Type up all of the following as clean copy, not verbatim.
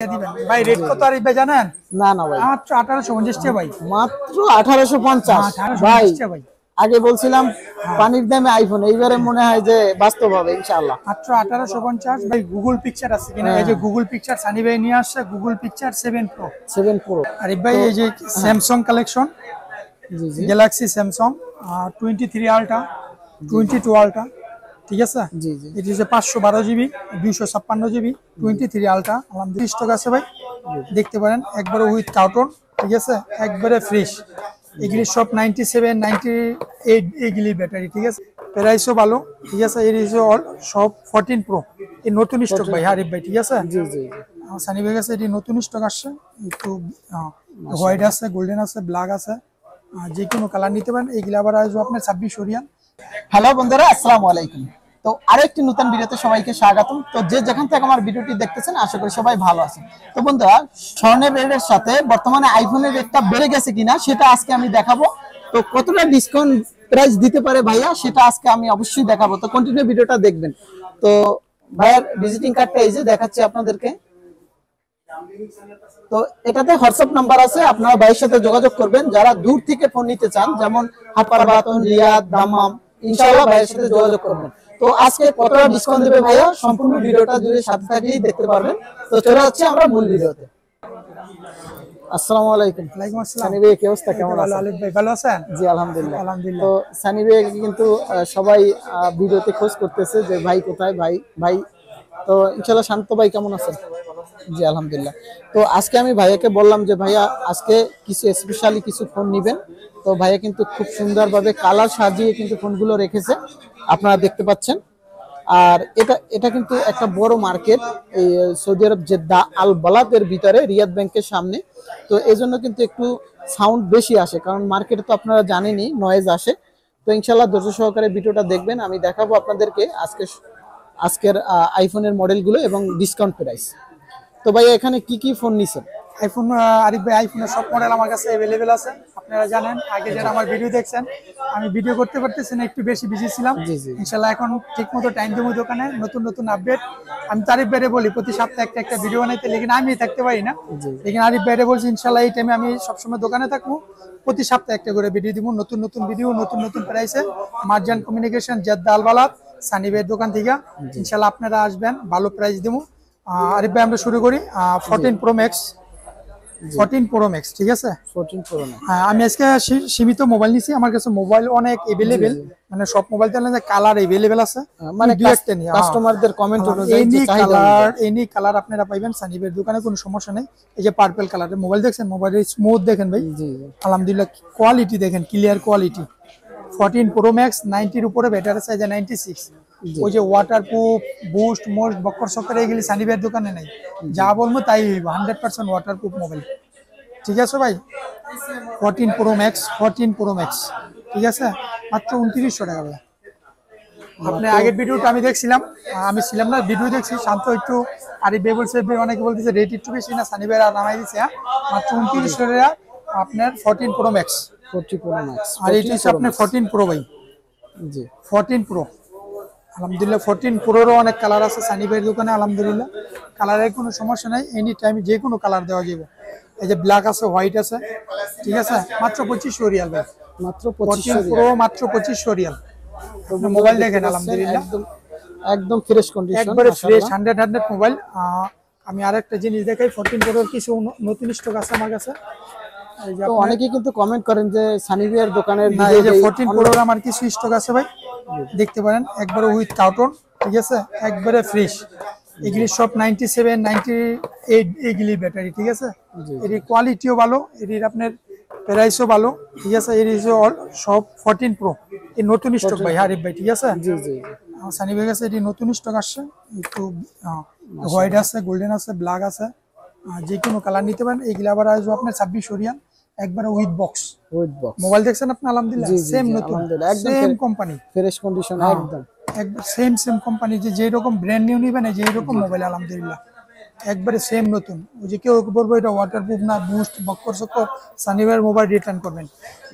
দিবেন ভাই রেট কত আর ভাই জানেন? না না ভাই মাত্র 1850 টাকা ভাই, মাত্র 1850 ভাই। 1850 টাকা ভাই, আগে বলছিলাম পানির দামে আইফোন, এইবারে মনে হয় যে বাস্তব হবে ইনশাআল্লাহ। মাত্র 1850 ভাই। গুগল পিকচার আছে কিনা? এই যে গুগল পিকচার সানি ভাই নিয়ে আসছে, গুগল পিকচার 7 প্রো। 7 প্রো আর ভাই এই যে স্যামসাং কালেকশন, জি জি গ্যালাক্সি স্যামসাং 23 আলট্রা, 22 আলট্রা, ঠিক আছে। জি জি এটি হচ্ছে 512 জিবি, 256 জিবি, 23 আলট্রা। আলহামদুলিল্লাহ স্টক আছে ভাই, দেখতে পারেন একবারে উইথ কার্টন, ঠিক আছে, একবারে ফ্রেশ। এগুলি সব 97 98 এগুলি ব্যাটারি, ঠিক আছে, প্রাইসও ভালো, ঠিক আছে। এর সব 14 প্রো, এই নতুন স্টক ভাই হারিফ ভাই, ঠিক আছে। জি জি সানি ভাই কাছে এটি নতুন স্টক আসছে, একটু হোয়াইট আছে, গোল্ডেন আছে, ব্ল্যাক আছে, যে কোনো কালার নিতে পারেন। এইগুলো আবার আসবে আপনার 26 ওরিয়ান। হ্যালো বন্ধুরা, আসসালামু আলাইকুম। তো আরেকটি নতুন ভিডিওতে সবাইকে স্বাগতম। তো যে যেখান থেকে আমার ভিডিওটি দেখতেছেন আশা করি সবাই ভালো আছেন। তো বন্ধুরা, স্বর্ণের রেটের সাথে বর্তমানে আইফোনের রেটটা বেড়ে গেছে কিনা সেটা আজকে আমি দেখাবো। তো কতটা ডিসকাউন্ট প্রাইস দিতে পারে ভাইয়া সেটা আজকে আমি অবশ্যই দেখাবো। তো কন্টিনিউ ভিডিওটা দেখবেন। তো ভাইয়ার ভিজিটিং কার্ডটা এই যে দেখাচ্ছি আপনাদেরকে। তো এটাতে হোয়াটসঅ্যাপ নাম্বার আছে, আপনারা ভাইয়ের সাথে যোগাযোগ করবেন যারা দূর থেকে ফোন নিতে চান, যেমন হাপার বাতন, রিয়াদ, দাম্মাম, ইনশাআল্লাহ ভাইয়ের সাথে যোগাযোগ করবেন। তো আজকে কতটা ডিসকাউন্ট দেবে ভাইয়া সম্পূর্ণ ভিডিওটা যদি সাথে থাকলেই দেখতে পারবেন। তো চলে যাচ্ছে আমরা মূল ভিডিওতে। আসসালামু আলাইকুম। ওয়ালাইকুম আসসালাম। সানি ভাই কি অবস্থা, কেমন ভালো আছেন? আলিফ ভাই, ভালো আছেন? জি আলহামদুলিল্লাহ। আলহামদুলিল্লাহ। তো সানি ভাই কিন্তু সবাই ভিডিওতে খোঁজ করতেছে যে ভাই কোথায়, ভাই ভাই। তো ইনশাআল্লাহ শান্ত ভাই কেমন আছেন? জি আলহামদুলিল্লাহ। তো আজকে আমি ভাইয়াকে বললাম যে ভাইয়া আজকে কিছু স্পেশালি কিছু ফোন নেবেন। তো ভাইয়া কিন্তু খুব সুন্দরভাবে কালার সাজিয়ে কিন্তু ফোনগুলো রেখেছে, আপনারা দেখতে পাচ্ছেন। আর এটা কিন্তু একটা বড় মার্কেট, এই সৌদি আরব জেদ্দা আল বালাদের ভিতরে, রিয়াদ ব্যাংকের সামনে। তো এই জন্য কিন্তু একটু সাউন্ড বেশি আসে, কারণ মার্কেটে তো আপনারা জানেনই নয়েজ আসে। তো ইনশাল্লাহ ধৈর্য সহকারে ভিডিওটা দেখবেন, আমি দেখাবো আপনাদেরকে আজকের আইফোনের মডেলগুলো এবং ডিসকাউন্ট প্রাইস। তো ভাই এখানে কি কি ফোন নিছেন? আইফোন আরিফ ভাই, আইফোনের সব মডেল আমার কাছে অ্যাভেলেবেল আছে। আপনারা জানেন আগে যারা আমার ভিডিও দেখছেন, আমি ভিডিও করতে পারতেছি না, একটু বেশি বিজি ছিলাম। জি জি ইনশাল্লাহ এখন ঠিক মতো টাইম দেবো দোকানে, নতুন নতুন আপডেট। আমি তো আরিফ ভাইরে বলি প্রতি সপ্তাহে একটা ভিডিও বানাইতে, লেকিন আমি থাকতে পারি না। লেকিন আরিফ ভাইরে বলছি ইনশাল্লাহ এই টাইমে আমি সবসময় দোকানে থাকবো, প্রতি সপ্তাহে একটা করে ভিডিও দিব, নতুন নতুন ভিডিও, নতুন নতুন প্রাইসে। মার্জান কমিউনিকেশন, জেদ্দা আল বালাদ, সানি ভাইয়ের দোকান থেকে ইনশাল্লাহ আপনারা আসবেন, ভালো প্রাইস দেবো। আরিফ ভাই আমরা শুরু করি 14 প্রো ম্যাক্স। 14 প্রো ম্যাক্স, ঠিক আছে। 14 প্রো ম্যাক্স। হ্যাঁ, আমি আজকে সীমিত মোবাইল নিছি, আমার কাছে মোবাইল অনেক অ্যাভেলেবেল, মানে সব মোবাইল তো কালার অ্যাভেলেবেল আছে, মানে দুই একটা নিয়ে কাস্টমারদের কমেন্ট অনুযায়ী এনি যে চাহিদা কালার, এনি কালার আপনারা পাইবেন সানিবের দোকানে, কোনো সমস্যা নেই। এই যে পার্পল কালারের মোবাইল দেখছেন, মোবাইলের স্মুথ দেখেন ভাই, জি আলহামদুলিল্লাহ, কোয়ালিটি দেখেন, ক্লিয়ার কোয়ালিটি। 14 প্রো ম্যাক্স 90 এর উপরে ব্যাটারি সাইজ 96। ওই যে ওয়াটারপ্রুফ, বুস্ট, মোস্ট, বক্কর সক্কর এগুলি সানিবের দোকানে নেই, যা বলবো তাই 100% ওয়াটারপ্রুফ মোবাইল, ঠিক আছে ভাই। 14 প্রো ম্যাক্স, 14 প্রো ম্যাক্স, ঠিক আছে, মাত্র 2900 টাকা ভাই। আপনি আগের ভিডিওটা আমি দেখছিলাম, আমি ছিলাম না, ভিডিও দেখছি, শান্ত একটু আরিফ ভাই বলছে, অনেকে বলতেছে রেট একটু বেশি না, সানি ভাই আর নামাই দিচ্ছে। হ্যাঁ, মাত্র 2900 টাকা আপনার 14 প্রো ম্যাক্স। 40 প্রো ম্যাক্স, আর এটা হচ্ছে আপনার 14 প্রো ভাই। জি 14 প্রো, আলহামদুলিল্লাহ। 14 প্রোরও অনেক কালার আছে সানি ভাইয়ের দোকানে, আলহামদুলিল্লাহ, কালারের কোনো সমস্যা নাই, এনি টাইম যে কোনো কালার দেওয়া যাবে। এই যে ব্ল্যাক আছে, হোয়াইট আছে, ঠিক আছে, মাত্র 2500 রিয়াল ভাই। মাত্র 14 প্রো মাত্র 2500 রিয়াল। মোবাইল দেখেন আলহামদুলিল্লাহ, একদম ফ্রেশ কন্ডিশন, একবারে ফ্রেশ 100 মোবাইল। আমি আরেকটা জিনিস দেখাই, 14 প্রোর কিছু নতুন স্টক আছে আমার কাছে। এই যে তো অনেকে কিন্তু কমেন্ট করেন যে সানি ভাইয়ের দোকানের না, এই যে 14 প্রোর আমার কিছু স্টক আছে ভাই, দেখতে পারেন, একবারে উইথ কার্টন, ঠিক আছে, একবারে ফ্রেশ। এগুলি সব 97 98 এগুলি ব্যাটারি, ঠিক আছে। এর কোয়ালিটিও ভালো, এর আপনার প্রাইসও ভালো, ঠিক আছে। এর সব 14 প্রো, এই নতুন স্টক ভাই হারিফ ভাই, ঠিক আছে। জি জি সানি ভাই কাছে এটি নতুন স্টক আসছে, একটু হোয়াইট আছে, গোল্ডেন আছে, ব্ল্যাক আছে, যে কোনো কালার নিতে পারেন। এইগুলো আবার আসবে আপনার 26 ওরিয়ান, একবারে উইথ বক্স। মোবাইল দেখছেন আপনি, আলহামদুলিল্লাহ, সেম নতুন, সেম কোম্পানি, ফ্রেশ কন্ডিশন, একদম সেম কোম্পানি, যে রকম ব্র্যান্ড নিউ নিবেন, যে এরকম মোবাইল আলহামদুলিল্লাহ একবারে সেম নতুন। ওই যে কেউ বলবো এটা ওয়াটারপ্রুফ না, বুস্ট, বক্কর সক্কর, সানিবের মোবাইল রিটার্ন করবেন,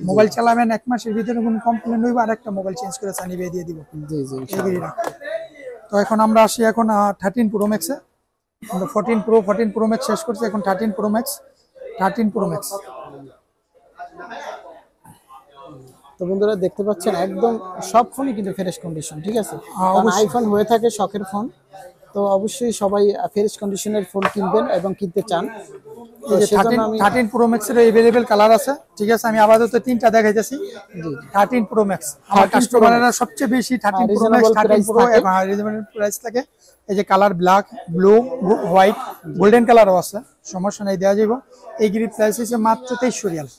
মোবাইল চালাবেন 1 মাসের ভিতরে কোনো কমপ্লেন হইবে, আর একটা মোবাইল চেঞ্জ করে সানিবে দিয়ে দিব। জি জি। তো এখন আমরা আসি এখন 13 প্রো ম্যাক্সে। আমরা 14 প্রো ম্যাক্স শেষ করছি, এখন 13 প্রো ম্যাক্স। তো বন্ধুরা দেখতে পাচ্ছেন একদম সব ফোনই কিন্তু ফ্রেশ কন্ডিশন, ঠিক আছে? অবশ্যই। আইফোন হয়ে থাকে শখের ফোন, তো অবশ্যই সবাই ফ্রেশ কন্ডিশনের ফোন কিনবেন এবং কিনতে চান। তো এই যে সেজন্য আমি 13 প্রো ম্যাক্স এর अवेलेबल কালার আছে, ঠিক আছে? আমি আপাতত তিনটা দেখাইতেছি। 13 প্রো ম্যাক্স আমার 13 Pro কাস্টমাররা সবচেয়ে বেশি 13 pro max, reasonable 13 price pro থাকে। এবং রিজনেবল প্রাইস থাকে। এই যে colour black, blue, white, golden কালারও আছে, সমস্যা নাই, দেওয়া যাবে। এই গ্রিপ প্রাইস হচ্ছে মাত্র 2300 রিয়াল।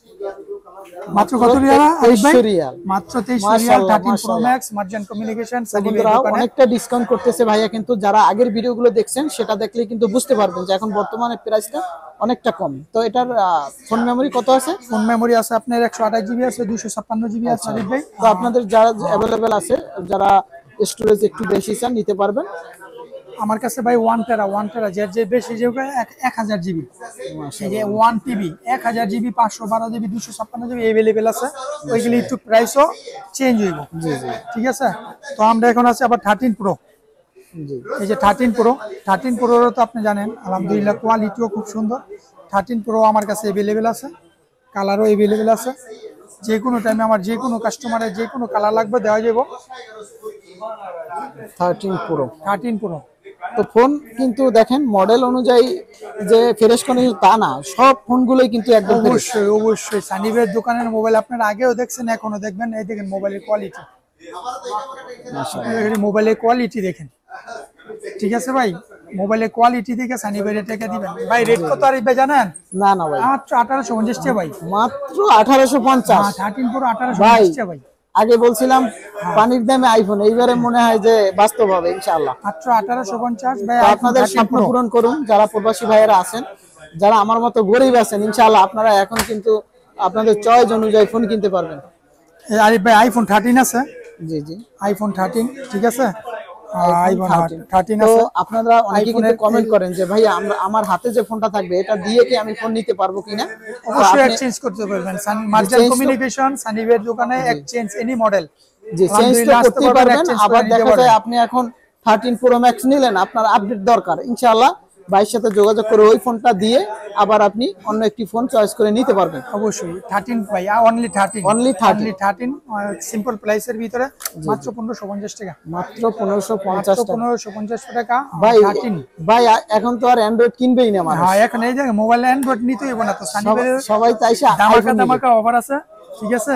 মাত্র কত রিয়াল? 2300 রিয়াল। মাত্র 2300 রিয়াল। মাশাআল্লাহ, 13 প্রো মাশাআল্লাহ। ম্যাক্স মার্জান কমিউনিকেশন বন্ধুরা অনেকটা ডিসকাউন্ট করতেছে ভাইয়া, কিন্তু যারা আগের ভিডিওগুলো দেখছেন সেটা দেখলে কিন্তু বুঝতে পারবেন যে এখন বর্তমানে প্রাইসটা অনেকটা কম। তো এটার ফোন মেমোরি কত আছে? ফোন মেমোরি আছে আপনার 128 জিবি আছে, 256 জিবি আছে আরিফ ভাই। তো আপনাদের যারা অ্যাভেলেবেল আছে, যারা স্টোরেজ একটু বেশি চান নিতে পারবেন। আমার কাছে ভাই 1 টেরা যার যে বেশি যে 1000 জিবি, এই যে 1 TB 1000 GB 512 GB 256 GB available আছে। ওইগুলি একটু প্রাইসও চেঞ্জ হইব। জি জি ঠিক আছে? তো আমরা এখন আছে আবার 13 প্রো। জি। এই যে 13 প্রোর তো আপনি জানেন আলহামদুলিল্লাহ কোয়ালিটিও খুব সুন্দর। 13 প্রো আমার কাছে अवेलेबल আছে, কালারও अवेलेबल আছে। যে কোনো টাইমে আমার যে কোনো কাস্টমারের যে কোনো কালার লাগবে দেওয়া যাবে। 13 প্রো। 13 প্রো তো ফোন কিন্তু দেখেন মডেল অনুযায়ী যে ফ্রেশ কন্ডিশন তা না, সব ফোনগুলোই কিন্তু একদম ফ্রেশ। অবশ্যই অবশ্যই সানিবের দোকানের মোবাইল আপনারা আগেও দেখছেন, এখনো দেখবেন। এই দেখেন মোবাইলের কোয়ালিটি, মোবাইলের কোয়ালিটি দেখেন। ঠিক আছে ভাই, মোবাইলের কোয়ালিটি দেখে সানিবের টাকা দিবেন ভাই। রেট কত আরিফ ভাই জানেন? না না ভাই, মাত্র 1850 টাকা ভাই। মাত্র 1850। 13 প্রো ভাই 1850 টাকা ভাই। আগে বলছিলাম পানির দামে আইফোন, এইবারে মনে হয় যে বাস্তব হবে ইনশাআল্লাহ। মাত্র 1850 ভাই। তো আপনাদের স্বপ্ন পূরণ করুন যারা প্রবাসী ভাইয়েরা আছেন, যারা আমার মতো গরিব আছেন, ইনশাআল্লাহ আপনারা এখন কিন্তু আপনাদের চয়েস অনুযায়ী ফোন কিনতে পারবেন। আরিফ ভাই আইফোন 13 আছে। জি জি, আইফোন 13, ঠিক আছে? আইফোন 13 তো আছে। আপনারা অনেকেই কিন্তু কমেন্ট করেন যে ভাই আমার হাতে যে ফোনটা থাকবে এটা দিয়ে কি আমি ফোন নিতে পারবো কিনা। অবশ্যই এক্সচেঞ্জ করতে পারবেন। মার্জান কমিউনিকেশন সানিবের দোকানে এক্সচেঞ্জ এনি মডেল জি চেঞ্জ তো করতে পারবেন। আবার দেখা যায় আপনি এখন 13 প্রো ম্যাক্স নিলেন, আপনার আপডেট দরকার, ইনশাআল্লাহ ভাইয়ের সাথে যোগাযোগ করে ওই ফোনটা দিয়ে আবার আপনি অন্য একটি ফোন চয়েস করে নিতে পারবেন। অবশ্যই 13 ভাই, অনলি 13 সিম্পল প্রাইসের ভিতরে মাত্র 1550 টাকা। মাত্র 1550 টাকা। 1550 টাকা ভাই 13। ভাই এখন তো আর অ্যান্ড্রয়েড কিনবেই না মানুষ। হ্যাঁ, এখন এই যে মোবাইল অ্যান্ড্রয়েড নিতেই হবে না, তো সানিবের সবাই চাইছে ধামাকা অফার আছে। ঠিক আছে,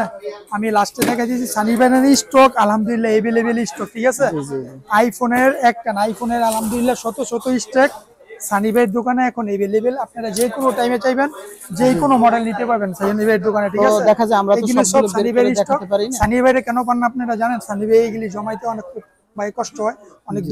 আমি লাস্টে দেখা দিয়েছি সানিবের স্টক আলহামদুলিল্লাহ अवेलेबल স্টক। ঠিক আছে, আইফোনের একটা না, আইফোনের আলহামদুলিল্লাহ শত স্টক সানিবের দোকানে এখন अवेलेबल। আপনারা যে কোনো টাইমে চাইবেন যে কোনো মডেল নিতে পারবেন সানিবের দোকানে। ঠিক আছে, দেখা যায় আমরা তো এগুলো সব সবগুলো সানিবের বের করে স্টক। দেখাতে পারি না। সানিবের কেন পান না আপনারা জানেন? সানিবে এগুলি জমাইতে অনেক ভাই কষ্ট হয়, অনেক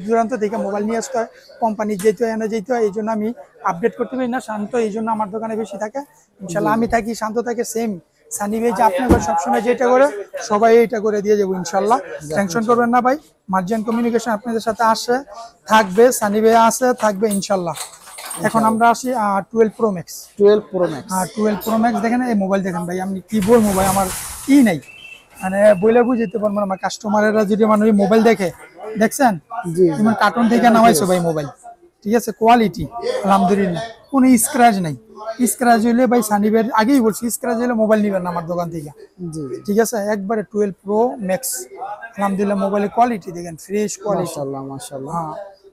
দূরান্ত থেকে মোবাইল নিয়ে আসতে হয়, কোম্পানি যেতে হয়, এনে যেতে হয়। এই জন্য আমি আপডেট করতে পারি না। শান্ত এই জন্য আমার দোকানে বেশি থাকে। ইনশাল্লাহ আমি থাকি, শান্ত থাকে সেম। সানিবে যে আপনাদের সবসময় যেটা করে সবাই এইটা করে দিয়ে যাবো ইনশাল্লাহ। টেনশন করবেন না ভাই, মার্জিয়ান কমিউনিকেশন আপনাদের সাথে আসে থাকবে, সানিবে আছে থাকবে ইনশাল্লাহ। এখন আমরা আসি 12 pro max. 12 pro max. 12 pro max দেখেন, এই মোবাইল দেখেন ভাই, আমি কি বলবো ভাই, আমার কি নাই মানে বইলে বুঝতে পারবো না। আমার কাস্টমারেরা যদি মানুষ মোবাইল দেখে, দেখছেন যেমন কার্টুন থেকে নামাইছো ভাই মোবাইল। ঠিক আছে, কোয়ালিটি আলহামদুলিল্লাহ, কোনো স্ক্র্যাচ নাই। স্ক্র্যাচ হইলে ভাই সানিবের আগেই বলছি, স্ক্র্যাচ হইলে মোবাইল নিবেন না আমার দোকান থেকে। ঠিক আছে, একবারে 12 প্রো ম্যাক্স আলহামদুলিল্লাহ। মোবাইলের কোয়ালিটি দেখেন, ফ্রেশ কোয়ালিটি। মাশাআল্লাহ মাশাআল্লাহ।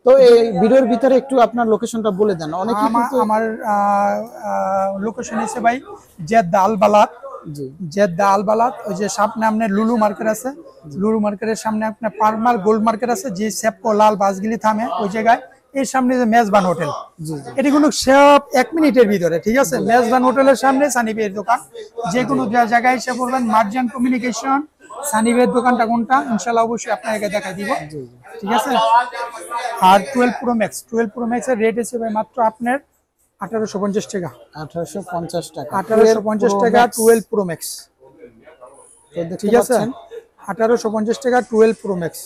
তো এই ভিডিওর ভিতরে একটু আপনার লোকেশনটা বলে দেন। অনেকে কিন্তু আমার লোকেশন আছে ভাই জেদ্দা আল বালাদ। জেদ্দা আল বালাদ, ওই যে সামনে আপনার লুলু মার্কেট আছে, লুলু মার্কেটের সামনে আপনার পারমাল গোল্ড মার্কেট আছে, যে সেপকো লাল বাসগুলি থামে ওই জায়গায়। এর সামনে যে মেজবান হোটেল, এটি কোনো সব 1 মিনিটের ভিতরে। ঠিক আছে, মেজবান হোটেলের সামনে সানিবের দোকান। যে কোনো জায়গায় এসে বলবেন মার্জিয়ান কমিউনিকেশন সানিবের দোকানটা কোনটা, ইনশাল্লাহ অবশ্যই আপনাকে দেখাই দিব। ঠিক আছে, আর 12 প্রো ম্যাক্স এর রেট আছে ভাই মাত্র আপনার 1850 টাকা। 1850 টাকা। 1850 টাকা 12 প্রো ম্যাক্স। ঠিক আছে, 1850 টাকা 12 প্রো ম্যাক্স।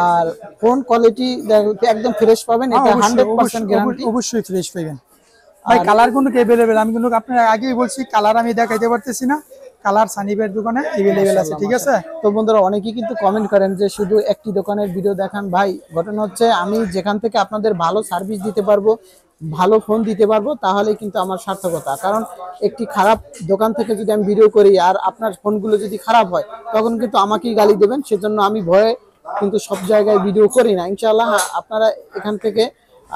আর ফোন কোয়ালিটি একদম ফ্রেশ পাবেন, এটা 100% গ্যারান্টি। অবশ্যই ফ্রেশ পাবেন ভাই। কালার কিন্তু अवेलेबल, আমি কিন্তু আপনার আগেই বলছি কালার আমি দেখাইতে পারতেছি না। কালার সানিবের দোকানে अवेलेबल আছে, ঠিক আছে। তো বন্ধুরা অনেকেই কিন্তু কমেন্ট করেন যে শুধু একটি দোকানের ভিডিও দেখান। ভাই ঘটনা হচ্ছে আমি যেখান থেকে আপনাদের ভালো সার্ভিস দিতে পারবো, ভালো ফোন দিতে পারবো, তাহলে কিন্তু আমার সার্থকতা। কারণ একটি খারাপ দোকান থেকে যদি আমি ভিডিও করি আর আপনার ফোনগুলো যদি খারাপ হয়, তখন কিন্তু আমাকেই গালি দেবেন। সেজন্য আমি ভয়ে কিন্তু সব জায়গায় ভিডিও করি না। ইনশাআল্লাহ আপনারা এখান থেকে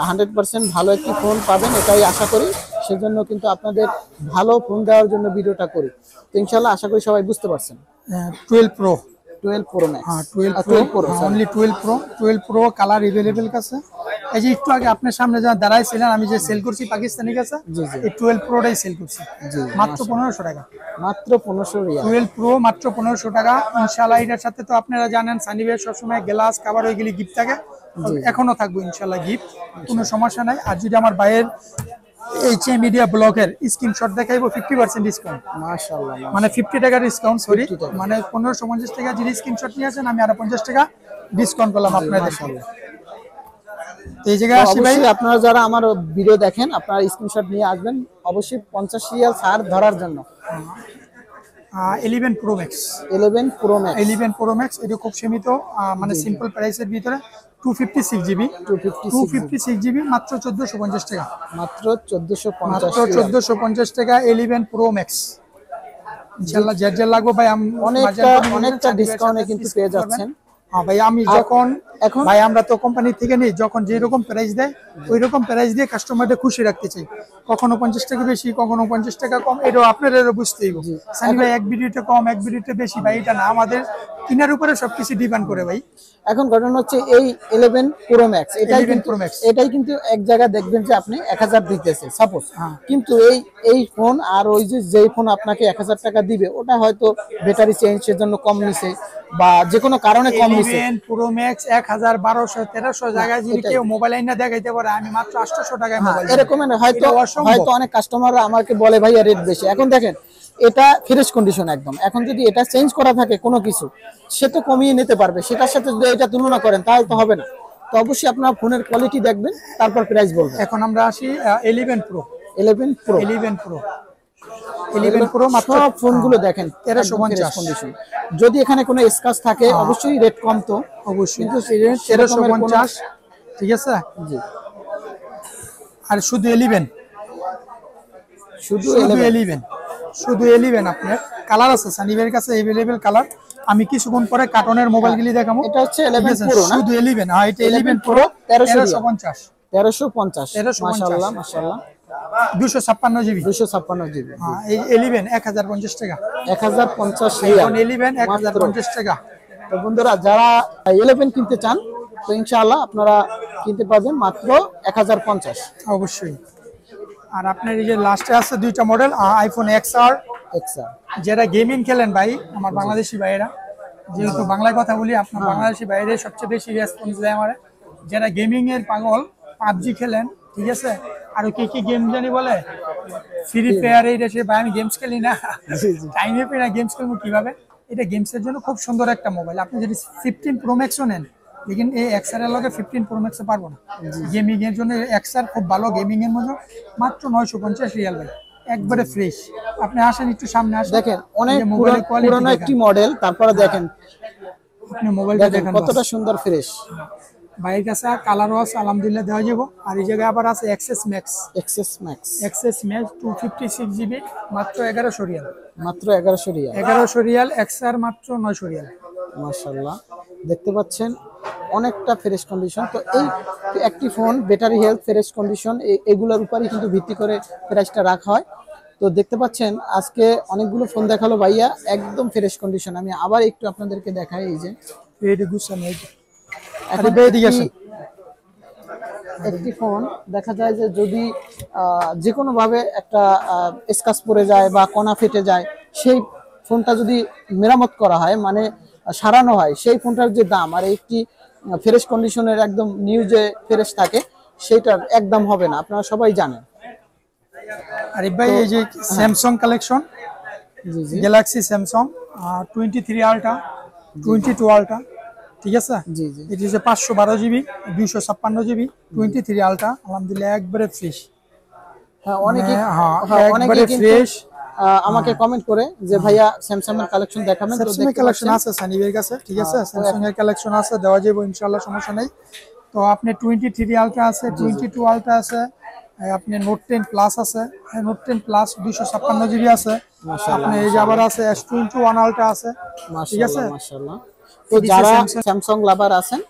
100% ভালো একটি ফোন পাবেন, এটাই আশা করি। সেজন্য কিন্তু আপনাদের ভালো ফোন দেওয়ার জন্য ভিডিওটা করি। তো ইনশাআল্লাহ আশা করি সবাই বুঝতে পারছেন। 12 প্রো 12 প্রো ম্যাক্স, হ্যাঁ 12 pro, only 12 pro colour available আছে। এই যে একটু আগে আপনার সামনে যা দাঁড়াইছিলেন আমি যে সেল করছি পাকিস্তানি কাছে, এই 12 প্রোটাই সেল করছি মাত্র 1500 টাকা। মাত্র 1500 রিয়াল 12 প্রো মাত্র 1500 টাকা। ইনশাআল্লাহ এটার সাথে তো আপনারা জানেন সানি ভাই সবসময় গ্লাস কভার ওইগুলি গিফট থাকে, এখনো থাকবে ইনশাআল্লাহ গিফট, কোনো সমস্যা নাই। আর যদি আমার ভাইয়ের এইচএ মিডিয়া ব্লগের স্ক্রিনশট দেখাইবো 50% ডিসকাউন্ট, মাশাআল্লাহ, মানে 50 টাকা ডিসকাউন্ট, সরি মানে 1550 টাকা যদি স্ক্রিনশট নিয়ে আসেন আমি আরো 50 টাকা ডিসকাউন্ট করলাম আপনাদের। এই জায়গায় আসি ভাই, অবশ্যই আপনারা যারা আমার ভিডিও দেখেন আপনারা স্ক্রিনশট নিয়ে আসবেন অবশ্যই 50 রিয়াল ছাড় ধরার জন্য। 11 pro max 11 pro max 11 pro max এটা খুব সীমিত, মানে সিম্পল প্রাইসের ভিতরে 256 জিবি 256 জিবি মাত্র 1450 টাকা, মাত্র 1450 মাত্র 1450 টাকা 11 প্রো ম্যাক্স। ইনশাআল্লাহ যার লাগবে ভাই অনেকটা ডিসকাউন্টে কিন্তু পেয়ে যাচ্ছেন। হ্যাঁ ভাই, আমি যখন এখন ভাই আমরা তো কোম্পানি থেকে নিই, যখন যেরকম প্রাইস দেয় ওই রকম প্রাইস দিয়ে কাস্টমারদের খুশি রাখতে চাই। কখনো 50 টাকা বেশি, কখনো 50 টাকা কম, এটাও আপনারা বুঝতেই হবে। সানি ভাই এক ভিডিওতে কম এক ভিডিওতে বেশি ভাই এটা না, আমাদের কিনার উপরে সবকিছু ডিপেন্ড করে ভাই। এখন ঘটনা হচ্ছে এই 11 প্রো ম্যাক্স এটাই কিন্তু এক জায়গায় দেখবেন যে আপনি 1000 দিতেছে সাপোজ, কিন্তু এই ফোন আর ওই যেই ফোন আপনাকে 1000 টাকা দিবে ওটা হয়তো ব্যাটারি চেঞ্জের জন্য কম নিছে বা যে কোনো কারণে কম নিছে। 11 প্রো ম্যাক্স 1000 1200 1300 জায়গায় যদি কেউ মোবাইল আইনা দেখাইতে পারে, আমি মাত্র 800 টাকায় মোবাইল এরকম হয়তো অনেক কাস্টমাররা আমাকে বলে ভাইয়া রেট বেশি। এখন দেখেন এটা ফ্রেশ কন্ডিশন একদম, এখন যদি এটা চেঞ্জ করা থাকে কোনো কিছু সে তো কমিয়ে নিতে পারবে, সেটার সাথে যদি এটা তুলনা করেন তাহলে তো হবে না। তো অবশ্যই আপনার ফোনের কোয়ালিটি দেখবেন তারপর প্রাইস বলবেন। এখন আমরা আসি 11 প্রো 11 প্রো মাত্র ফোনগুলো দেখেন 1350 কন্ডিশন। যদি এখানে কোনো স্ক্র্যাচ থাকে অবশ্যই রেট কম, তো অবশ্যই কিন্তু 1350, ঠিক আছে জি। আর শুধু 11 আপনার কালার আছে সানিবের কাছে अवेलेबल কালার। আমি কিছুক্ষণ পরে কার্টনের মোবাইলগুলি দেখাবো। এটা হচ্ছে 11 প্রো না, শুধু 11, হ্যাঁ এটা 11 প্রো 1350 মাশাআল্লাহ মাশাআল্লাহ 256 জিবি 256 জিবি। হ্যাঁ এই 11 1050 টাকা 1050 রিয়াল 11 1050 টাকা। তো বন্ধুরা যারা 11 কিনতে চান তো ইনশাআল্লাহ আপনারা কিনতে পারবেন মাত্র 1050 অবশ্যই। আর আপনার এই যে লাস্টে আছে দুইটা মডেল আইফোন XR, যারা গেমিং খেলেন ভাই আমার বাংলাদেশি ভাইয়েরা, যেহেতু বাংলায় কথা বলি আপনার বাংলাদেশি ভাইয়েরা সবচেয়ে বেশি রেসপন্স দেয় আমার। যারা গেমিং এর পাগল, পাবজি খেলেন, ঠিক আছে, আর কি গেম জানি বলে ফ্রি ফায়ার, এই দেশে ভাই আমি গেমস খেলি না, টাইমে পেয়ে না গেমস খেলবো কিভাবে। এটা গেমসের জন্য খুব সুন্দর একটা মোবাইল। আপনি যদি 15 প্রো ম্যাক্সও নেন, লেকিন এই XR এর লগে 15 প্রো ম্যাক্সে পারবো না। গেমিং এর জন্য XR খুব ভালো, গেমিং এর মধ্যে মাত্র 950 রিয়াল ভাই, একবারে ফ্রেশ। আপনি আসেন একটু সামনে আসেন, দেখেন অনেক পুরনো একটি মডেল, তারপরে দেখেন আপনি মোবাইলটা দেখেন কতটা সুন্দর ফ্রেশ। ভাইয়ের কাছে কালারও আছে আলহামদুলিল্লাহ দেওয়া যাবো। আর এই জায়গায় আবার আছে এক্সএস ম্যাক্স 256 জিবি মাত্র 1100 রিয়াল, মাত্র 1100 রিয়াল XR মাত্র 900 রিয়াল। মাশাআল্লাহ দেখতে পাচ্ছেন অনেকটা ফ্রেশ কন্ডিশন। তো এই একটি phone battery health, fresh condition এগুলোর উপরই কিন্তু ভিত্তি করে প্রাইসটা রাখা হয়। তো দেখতে পাচ্ছেন আজকে অনেকগুলো ফোন দেখালো ভাইয়া একদম ফ্রেশ কন্ডিশন। আমি আবার একটু আপনাদেরকে দেখাই, এই যে একটি ফোন দেখা যায় যে যদি যে কোনো ভাবে একটা স্ক্র্যাচ পড়ে যায় বা কণা ফেটে যায়, সেই ফোনটা যদি মেরামত করা হয় মানে সারানো হয়, সেই ফোনটার যে দাম আর একটি ফ্রেশ কন্ডিশনের একদম নিউ যে ফ্রেশ থাকে সেইটার একদম হবে না, আপনারা সবাই জানেন। আরে ভাই এই যে Samsung collection, Galaxy Samsung 23 ultra 22 ultra, ঠিক আছে, এটি হচ্ছে 512 জিবি 256 জিবি 23 আলট্রা, আলহামদুলিল্লাহ একবারে ফ্রেশ। হ্যাঁ অনেকে একবারে ফ্রেশ আমাকে কমেন্ট করে যে ভাইয়া স্যামসাং এর কালেকশন দেখাবেন, তো স্যামসাং এর কালেকশন আছে সানিবের কাছে, ঠিক আছে, স্যামসাং এর কালেকশন আছে, দেওয়া যাবে ইনশাআল্লাহ, সমস্যা নাই। তো আপনি 23 আলট্রা আছে, 22 আলট্রা আছে, আপনি নোট 10 প্লাস আছে, নোট 10 প্লাস 256 জিবি আছে, আপনি এই যে আবার আছে S21 আলট্রা আছে, ঠিক আছে। মাশাআল্লাহ মাশাআল্লাহ। তো যারা স্যামসাং লাভার আছেন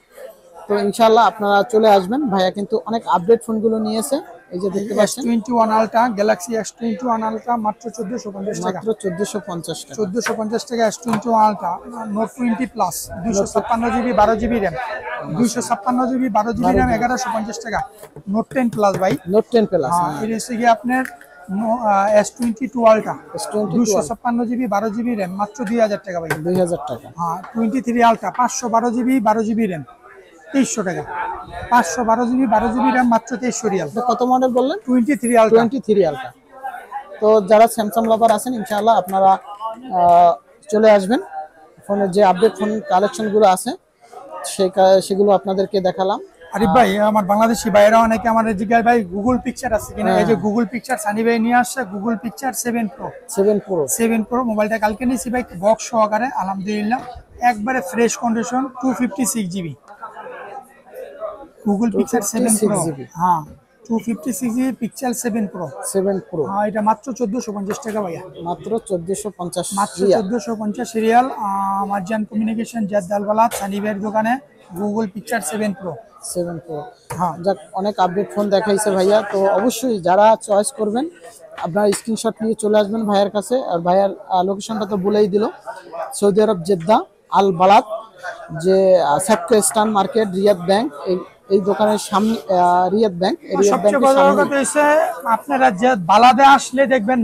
তো ইনশাআল্লাহ আপনারা চলে আসবেন, ভাইয়া কিন্তু অনেক আপডেট ফোনগুলো নিয়েছে। এই যে দেখতে পাচ্ছেন S21 ultra, Galaxy S21 ultra মাত্র 1450 টাকা, মাত্র 1450 টাকা। 1450 টাকা S21 ultra, note 20 plus 256 GB 12 GB RAM, 256 GB 12 GB RAM 1150 টাকা, নোট 10 প্লাস ভাই, নোট 10 প্লাস। এর হচ্ছে কি আপনার S22 ultra, 256 GB 12 GB RAM মাত্র 2000 টাকা ভাই, 2000 টাকা। হ্যাঁ 23 আলট্রা 512 জিবি 12 জিবি র্যাম 2300 টাকা, 512 জিবি 12 জিবি র্যাম মাত্র 2300 রিয়াল। কত মডেল বললেন? 23 আলট্রা। 23 আলট্রা। তো যারা স্যামসাং লাভার আছেন ইনশাআল্লাহ আপনারা চলে আসবেন, ফোনের যে আপডেট ফোন কালেকশনগুলো আছে সেগুলো আপনাদেরকে দেখালাম। আরিফ ভাই, আমার বাংলাদেশি ভাইরা অনেকে আমার জিজ্ঞাসা ভাই গুগল পিকচার আছে কিনা, এই যে গুগল পিকচার সানি ভাই নিয়ে আসছে, গুগল পিকচার 7 প্রো মোবাইলটা কালকে নিয়েছি ভাই, বক্স সহকারে আলহামদুলিল্লাহ, একবারে fresh condition, 256 GB Google picture 7 pro, হ্যাঁ 256 জিবি পিক্সেল 7 প্রো, হ্যাঁ এটা মাত্র 1450 টাকা ভাইয়া, মাত্র 1450, মাত্র 1450 রিয়াল। মার্জান কমিউনিকেশন জাদ্দালবালাত সানি ভাইয়ের দোকানে গুগল পিকচার 7 প্রো। হ্যাঁ যাক, অনেক আপডেট ফোন দেখাইছে ভাইয়া। তো অবশ্যই যারা চয়েস করবেন আপনার স্ক্রিনশট নিয়ে চলে আসবেন ভাইয়ের কাছে। আর ভাইয়ার লোকেশনটা তো বলেই দিল, সৌদি আরব জেদ্দা আল বালাদ, যে সাবকে স্টান মার্কেট রিয়াদ ব্যাংক, এই দোকানের সামনে রিয়াদ ব্যাংক। সবচেয়ে বড় কথা হচ্ছে আপনারা যে বালাদে আসলে দেখবেন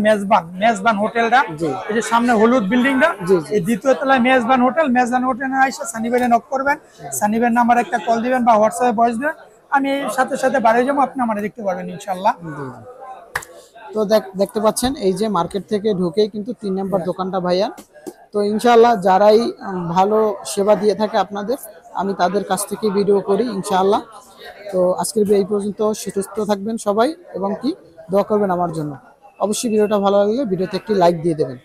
মেজবান হোটেলটা, এই যে সামনে হলুদ বিল্ডিংটা, এই দ্বিতীয় তলায় মেজবান হোটেলে এসে সানিবেরে নক করবেন, সানিবের নাম্বার একটা কল দিবেন বা হোয়াটসঅ্যাপে ভয়েস দিবেন, আমি সাথে সাথে বাড়ি যাবো, আপনি আমাদের দেখতে পারবেন ইনশাআল্লাহ। তো দেখতে পাচ্ছেন এই যে মার্কেট থেকে ঢুকেই কিন্তু 3 নম্বর দোকানটা ভাইয়া। তো ইনশাআল্লাহ যারাই ভালো সেবা দিয়ে থাকে আপনাদের, আমি তাদের কাছ থেকে ভিডিও করি ইনশাআল্লাহ। তো আজকের এই পর্যন্ত, সুস্থ থাকবেন সবাই এবং কি দোয়া করবেন আমার জন্য। অবশ্যই ভিডিওটা ভালো লাগলে ভিডিওতে একটি লাইক দিয়ে দেবেন।